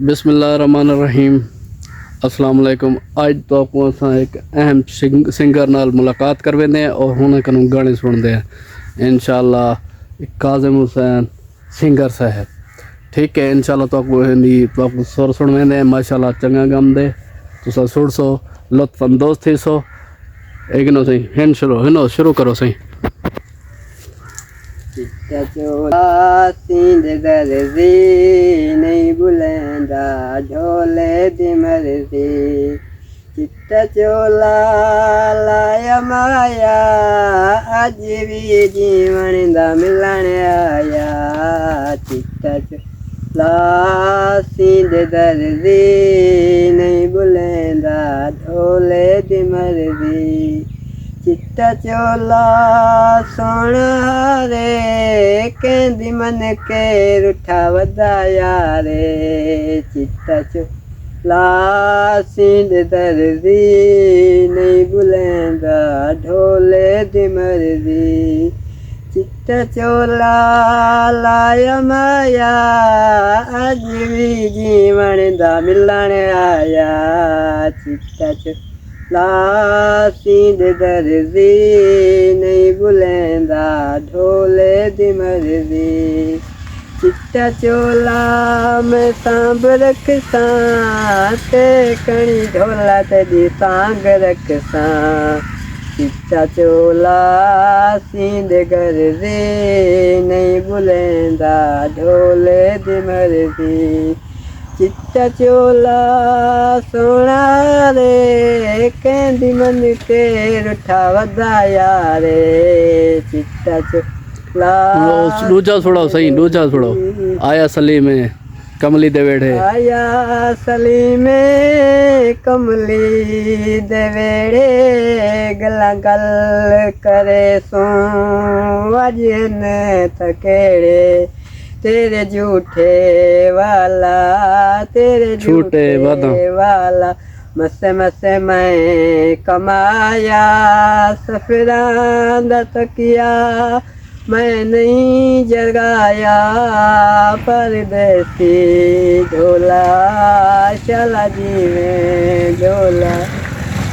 बिस्मिल्लाहिर्रहमानिर्रहीम। अस्सलाम वालेकुम। आज तो आपको असां एक अहम सिंगर नाल मुलाकात करवेंदे हैं और हुन कनु गाने सुनते हैं इंशाअल्लाह। काज़िम हुसैन सिंगर साहब, ठीक है। इंशाअल्लाह तो आपको सुर सुनवेंदे हैं। माशाअल्लाह चंगा गमदे तुसा सुन सो, लुत्फ अंदोज़ थी सो। एक नो सही हिन शुरू करो सही। चिट्टा चोला सींद दर्जी नहीं बुलंदा ढोले दी मर्जी। चिट्टा चोला लाया माया अज भी जीवन दा मिलन आया। चिट्टा चोला सींद दर्जी नहीं बुलंदा ढोले दी मर्जी। चिट्टा चोला सोना रे कहंदी मन के रुठा वधाया रे। चिट्टा चोला सींद दर्जी नहीं बुलंदा ढोले दी मर्जी। चिट्टा चोला लाया माया अज भी जीवन दा मिलन आया। चिट्टा चोला सींद दर्जी नहीं बुलंदा ढोले दी मर्जी। चिट्टा चोला मैं सांभ रखसा ते कणी ढोला तेरी सांग रखसा। चिट्टा चोला सींद दर्जी नहीं बुलंदा ढोले दी मर्जी। चिट्टा चोला सोना रे कहंदी मन के रुठा वधाया रे। चिट्टा चोला दूजा छोड़ो सही, दूजा छोड़ो। आया सली में कमली दे वेड़े, आया सली में कमली दे वेड़े। गला गल करे सो वजन थकेड़े। तेरे झूठे वाला तेरे झूठे वाला मसे मसे मैं कमाया। सफरान दा तकिया मैं नहीं जगाया। परदेसी ढोला चला जी में ढोला।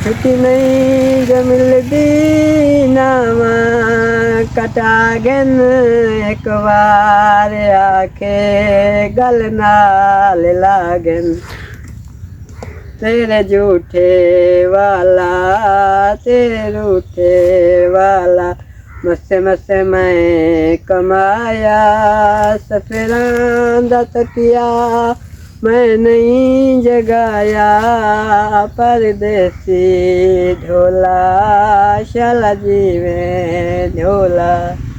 छुट्टी नहीं जो मिलदी नामा कटा गन एक बार आके गल नाल लागन। तेरे झूठे वाला तेरे रूठे वाला मसे मसे मैं कमाया। सफरान दा तकिया मैं नहीं जगाया। परदेसी ढोला शाला जी में ढोला।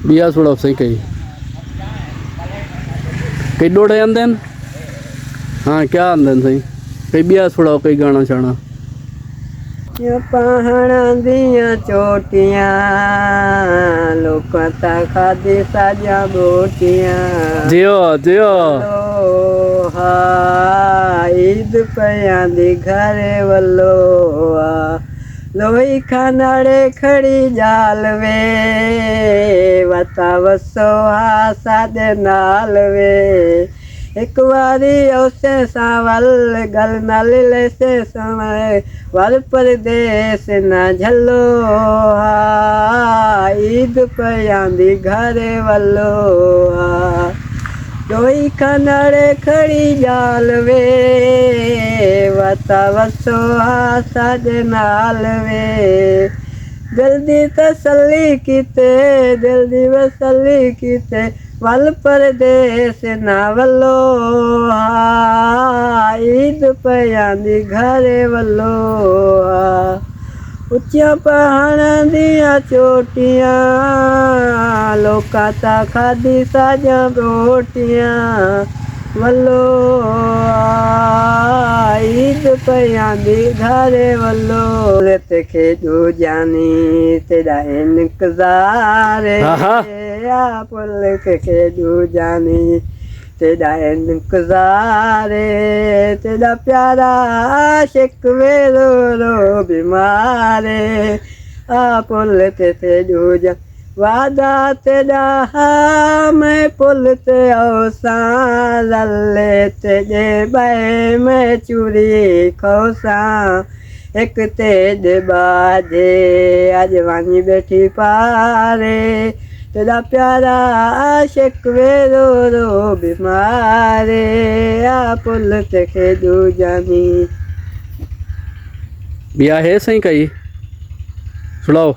बिया छोड़ो सही। कई डोड़े आंदे न, हाँ क्या आंदे न सही। कई बिया छोड़ो कई गाना शाना। पहाड़ा दियां चोटियां लोकां ता खादी साजा बोटियां। जियो जियो ईद पयां दी घर वल्लो लोई खानाड़े खड़ी जाल वे। वता वसो सादे नाल वे। एक बारी औसे सावल गल नाल लेसे समय वल परदेस ना झलो। ईद पयां दी घर वल्लो दोई खानाड़े खड़ी जाल वे। वता वसो सादे नाल वे। जल्दी तसल्ली कीते जल्दी वसल्ली कीते वल परदेस ना वल्लो। ईद पयां दी घर वल्लो उच्चियां पहाड़ां दियां चोटियां लोकां ता खादी साजां रोटियां वल्लो। ईद पयां दी घर वल्लो ते खेडू जानी तेरा इंतजार। पुल के खेडू जानी तेरा इंतजार। तेरा प्यारा आशिक रो रो बीमार। पुल ते खेडू जा वादा तेरा मैं पुल ते औसा लल्ले तेजे बहे मैं चूरी खोसा एक तेज बाजे आज वानी बैठी पारे तेरा प्यारा आशिक वे रो रो बीमारे आ पुल ते खेदू जानी। बिया है सही कही सुनाओ।